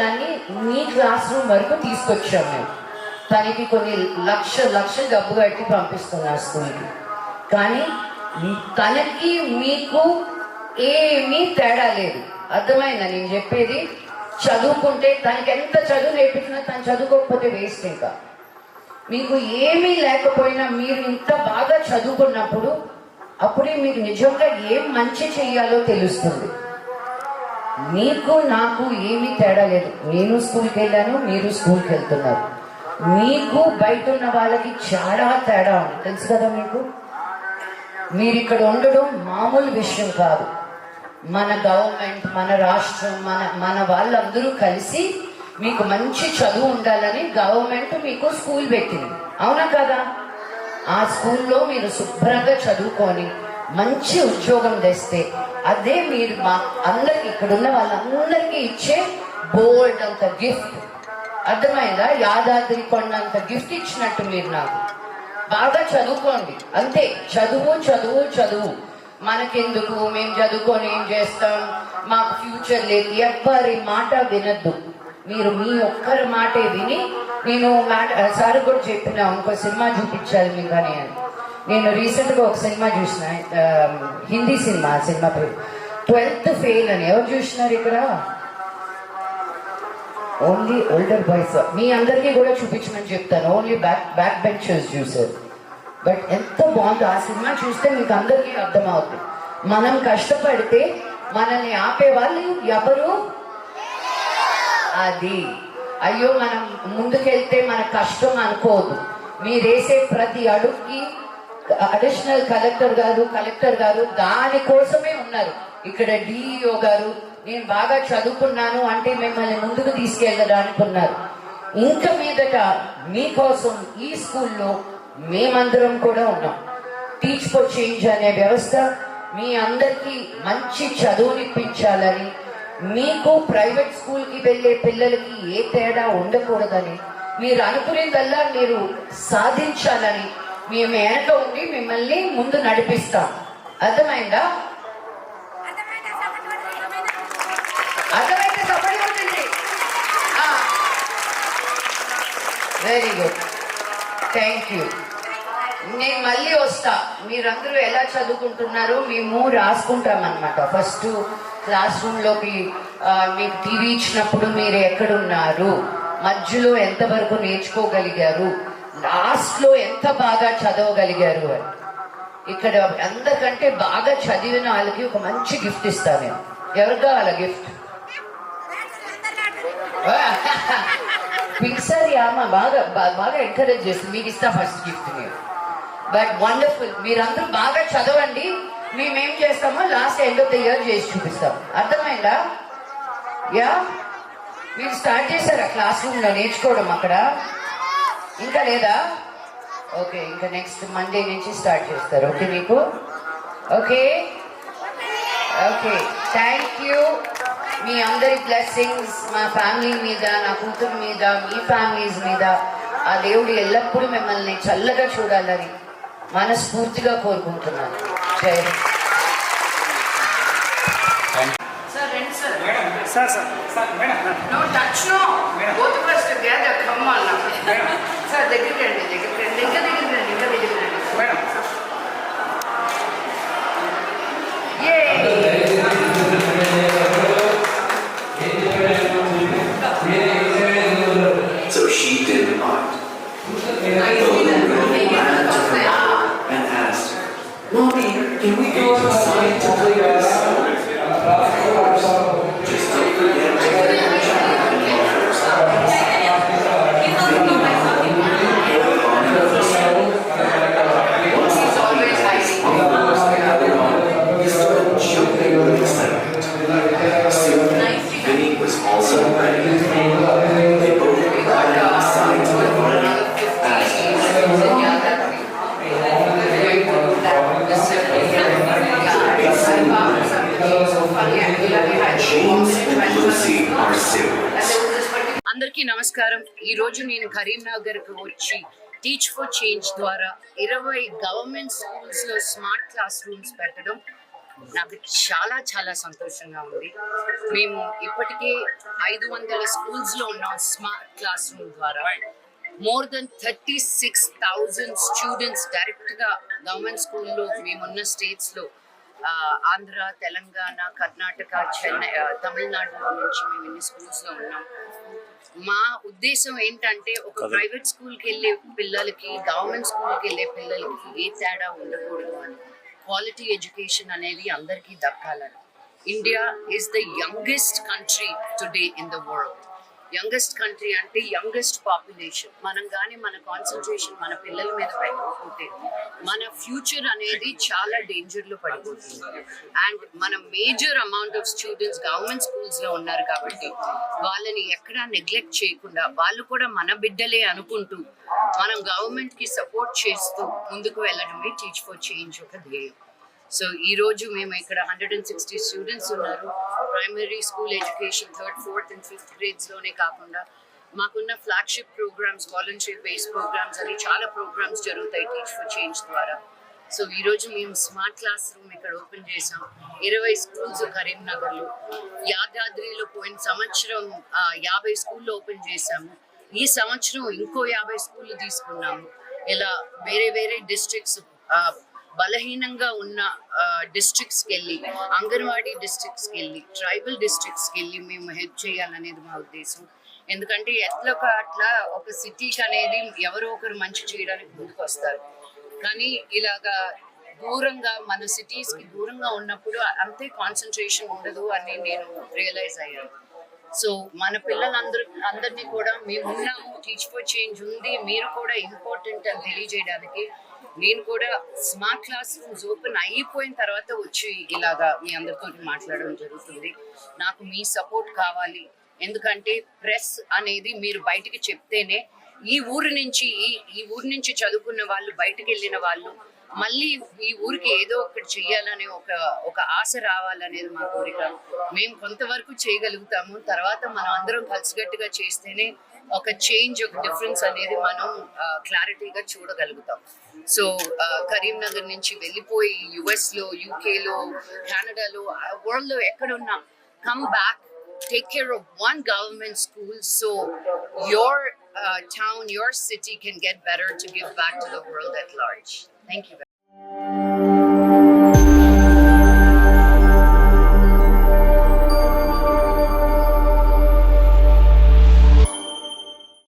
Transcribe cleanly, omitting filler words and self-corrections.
దాన్ని మీ class room వరకు తీసుకొచ్చాం మేము. తనకి కొన్ని లక్షలు డబ్బు కట్టి పంపిస్తున్నారు స్కూల్కి. కానీ తనకి మీకు ఏమీ తేడా లేదు. అర్థమైందా నేను చెప్పేది? చదువుకుంటే తనకి ఎంత చదువు నేర్పించినా తను చదువుకోకపోతే వేస్ట్. ఇంకా మీకు ఏమీ లేకపోయినా మీరు ఇంత బాగా చదువుకున్నప్పుడు అప్పుడే మీకు నిజంగా ఏం మంచి చెయ్యాలో తెలుస్తుంది. మీకు నాకు ఏమీ తేడా లేదు. నేను స్కూల్కి వెళ్ళాను, మీరు స్కూల్కి వెళ్తున్నారు. మీకు బయట ఉన్న వాళ్ళకి చాలా తేడా ఉంది, తెలుసు కదా మీకు. మీరు ఇక్కడ ఉండడం మామూలు విషయం కాదు. మన గవర్నమెంట్, మన రాష్ట్రం, మన వాళ్ళందరూ కలిసి మీకు మంచి చదువు ఉండాలని గవర్నమెంట్ మీకు స్కూల్ పెట్టింది, అవునా కదా? ఆ స్కూల్లో మీరు శుభ్రంగా చదువుకొని మంచి ఉద్యోగం తెస్తే అదే మీరు మా అందరికి, ఇక్కడ ఉన్న వాళ్ళందరికీ ఇచ్చే బోల్డ్ అంత గిఫ్ట్. అర్థమైందా? యాదాద్రి కొండంత గిఫ్ట్ ఇచ్చినట్టు మీరు నాకు. బాగా చదువుకోండి అంతే. చదువు చదువు చదువు. మనకెందుకు, మేము చదువుకొని ఏం చేస్తాం, మాకు ఫ్యూచర్ లేదు, ఎవ్వరి మాట వినద్దు. మీరు మీ ఒక్కరి మాటే విని, నేను సార్ కూడా చెప్పిన ఇంకో సినిమా చూపించాలి మీకు అని. నేను రీసెంట్గా ఒక సినిమా చూసిన, హిందీ సినిమా. సినిమా పేరు 12th ఫెయిల్ అని. ఎవరు చూసినారు ఇక్కడ? Only older boys. మీ అందరికీ కూడా చూపించమని చెప్తాను. ఓన్లీ బ్యాక్ బెంచర్స్ చూసారు. బట్ ఎంత బాగుందో ఆ సినిమా. చూస్తే మీకు అందరికీ అర్థమవుతుంది. మనం కష్టపడితే మనల్ని ఆపేవాళ్ళు ఎవరు? అది అయ్యో మనం ముందుకెళ్తే మన కష్టం అనుకోవద్దు. మీరేసే ప్రతి అడుగుకి అడిషనల్ కలెక్టర్ గారు దానికోసమే ఉన్నారు. ఇక్కడ డిఈఓ గారు నేను బాగా చదువుకున్నాను అంటే మిమ్మల్ని ముందుకు తీసుకెళ్ళడానికి ఉన్నారు. ఇంకా మీదట మీకోసం ఈ స్కూల్లో మేమందరం కూడా ఉన్నాం. టీచ్ ఫర్ చేంజ్ అనే వ్యవస్థ మీ అందరికీ మంచి చదువునిప్పించాలని, మీకు ప్రైవేట్ స్కూల్కి వెళ్ళే పిల్లలకి ఏ తేడా ఉండకూడదని, మీరు అనుకునేదల్లా మీరు సాధించాలని మేము వెనక ఉండి మిమ్మల్ని ముందు నడిపిస్తాం. అర్థమైందా? అర్థమైతే సపోర్ట్ అవుతుంది. Very good, thank you. నేను మళ్ళీ వస్తా. మీరందరూ ఎలా చదువుకుంటున్నారో మేము రాసుకుంటామన్నమాట. ఫస్ట్ క్లాస్ రూమ్లోకి మీకు టీవీ ఇచ్చినప్పుడు మీరు ఎక్కడున్నారు, మధ్యలో ఎంతవరకు నేర్చుకోగలిగారు, లాస్ట్లో ఎంత బాగా చదవగలిగారు అని. ఇక్కడ అందరికంటే బాగా చదివిన వాళ్ళకి ఒక మంచి గిఫ్ట్ ఇస్తాను నేను. ఎవరు కావాలా గిఫ్ట్? పిక్సర్ యామ బాగా ఎంకరేజ్ చేస్తుంది. మీకు ఇస్తా ఫస్ట్ గిఫ్ట్ మీరు. But wonderful. మీరందరూ బాగా చదవండి. మేమేం చేస్తామో last end of the year చేసి చూపిస్తాం. అర్థమైందా? యా, మీరు స్టార్ట్ చేశారా క్లాస్ రూమ్లో నేర్చుకోవడం? అక్కడ ఇంకా లేదా? ఓకే, ఇంకా నెక్స్ట్ మండే నుంచి స్టార్ట్ చేస్తారు. ఓకే మీకు? Okay okay, thank you. మీ అందరి బ్లెస్సింగ్స్ మా ఫ్యామిలీ మీద, నా కూతురు మీద, మీ ఫ్యామిలీస్ మీద ఆ దేవుడు ఎల్లప్పుడూ మిమ్మల్ని చల్లగా చూడాలని మనస్ఫూర్తిగా కోరుకుంటున్నాను. జై సార్ దగ్గరికి రండి, ఇంకా దగ్గరికి రండి. So she did not. The little ran to her mother and asked, "Mommy, can we go outside to play this?" Just don't forget to get your chocolate and loafers. Once the puppy had his fingers gathered on, he started jumping with excitement. Soon, Vinny was also ready. They both ran outside to the garden, James and Lucy are siblings. అందరికీ నమస్కారం. ఈరోజు నేను కరీంనగర్కి వచ్చి teach for change ద్వారా 20 government స్కూల్స్లో smart class rooms పెట్టడం నాకు చాలా చాలా సంతోషంగా ఉంది. మేము ఇప్పటికే 500 స్కూల్స్లో ఉన్నాం స్మార్ట్ క్లాస్ రూమ్ ద్వారా. మోర్ దెన్ 36,000 స్టూడెంట్స్ డైరెక్ట్గా గవర్నమెంట్ స్కూల్లో మేమున్న స్టేట్స్లో ఆంధ్ర, తెలంగాణ, కర్ణాటక, చెన్నై, తమిళనాడులో నుంచి మేము ఇన్ని స్కూల్స్లో ఉన్నాం. మా ఉద్దేశం ఏంటంటే ఒక ప్రైవేట్ స్కూల్కి వెళ్ళే పిల్లలకి గవర్నమెంట్ స్కూల్కి వెళ్ళే పిల్లలకి ఏ తేడా ఉండకూడదు అని, క్వాలిటీ ఎడ్యుకేషన్ అనేది అందరికీ దక్కాలని. India is the youngest country today in the world. Youngest country అంటే యంగెస్ట్ పాపులేషన్. మనం కానీ మన కాన్సన్ట్రేషన్ మన పిల్లల మీద పెట్టకపోతే మన ఫ్యూచర్ అనేది చాలా డేంజర్లో పడిపోతుంది. అండ్ మన major amount of students government స్కూల్స్లో ఉన్నారు కాబట్టి వాళ్ళని ఎక్కడా నెగ్లెక్ట్ చేయకుండా వాళ్ళు కూడా మన బిడ్డలే అనుకుంటూ మనం గవర్నమెంట్కి సపోర్ట్ చేస్తూ ముందుకు వెళ్ళడమే టీచ్ ఫర్ చేంజ్ ఒక ధ్యేయం. సో ఈ రోజు మేము ఇక్కడ 160 స్టూడెంట్స్ ఉన్నారు. Primary school education 3rd, 4th and 5th గ్రేడ్స్లోనే కాకుండా మాకున్న flagship programmes, voluntary based programmes అని చాలా ప్రోగ్రామ్స్ జరుగుతాయి టీచ్ ఫర్ చేంజ్ ద్వారా. సో ఈరోజు మేము స్మార్ట్ క్లాస్ రూమ్ ఇక్కడ ఓపెన్ చేసాం. 20 స్కూల్స్ కరీంనగర్లో, యాదాద్రిలో పోయిన సంవత్సరం 50 స్కూళ్ళు ఓపెన్ చేశాము. ఈ సంవత్సరం ఇంకో 50 స్కూళ్ళు తీసుకున్నాము. ఇలా వేరే వేరే డిస్ట్రిక్ట్స్, బలహీనంగా ఉన్న డిస్ట్రిక్ట్స్కి వెళ్ళి, అంగన్వాడీ డిస్ట్రిక్ట్స్కి వెళ్ళి, ట్రైబల్ డిస్ట్రిక్ట్స్కి వెళ్ళి మేము హెల్ప్ చేయాలనేది మా ఉద్దేశం. ఎందుకంటే అట్లా ఒక సిటీకి అనేది ఎవరో ఒకరు మంచి చేయడానికి ముందుకు వస్తారు. కానీ ఇలాగా దూరంగా మన సిటీస్కి దూరంగా ఉన్నప్పుడు అంతే కాన్సన్ట్రేషన్ ఉండదు అని నేను రియలైజ్ అయ్యాను. సో మన పిల్లలందరినీ కూడా మేము ఉన్నాము, టీచ్ ఫర్ చేంజ్ ఉంది, మీరు కూడా ఇంపార్టెంట్ అని తెలియజేయడానికి నేను కూడా స్మార్ట్ క్లాస్ రూమ్స్ ఓపెన్ అయిపోయిన తర్వాత వచ్చి ఇలాగా మీ అందరితో మాట్లాడడం జరుగుతుంది. నాకు మీ సపోర్ట్ కావాలి. ఎందుకంటే ప్రెస్ అనేది మీరు బయటికి చెప్తేనే ఈ ఊరి నుంచి చదువుకున్న వాళ్ళు, బయటకు వెళ్ళిన వాళ్ళు మళ్ళీ ఈ ఊరికి ఏదో ఒకటి చెయ్యాలనే ఒక ఆశ రావాలనేది మా కోరిక. మేము కొంతవరకు చేయగలుగుతాము. తర్వాత మనం అందరం కలిసికట్టుగా చేస్తేనే ఒక చేంజ్, ఒక డిఫరెన్స్ అనేది మనం క్లారిటీగా చూడగలుగుతాం. సో కరీంనగర్ నుంచి వెళ్ళిపోయి యుఎస్లో, యూకేలో, కెనడాలో, వరల్డ్లో ఎక్కడున్నా come back, take care of one government school so your town, your city can get better to give back to the world at large. Thank you.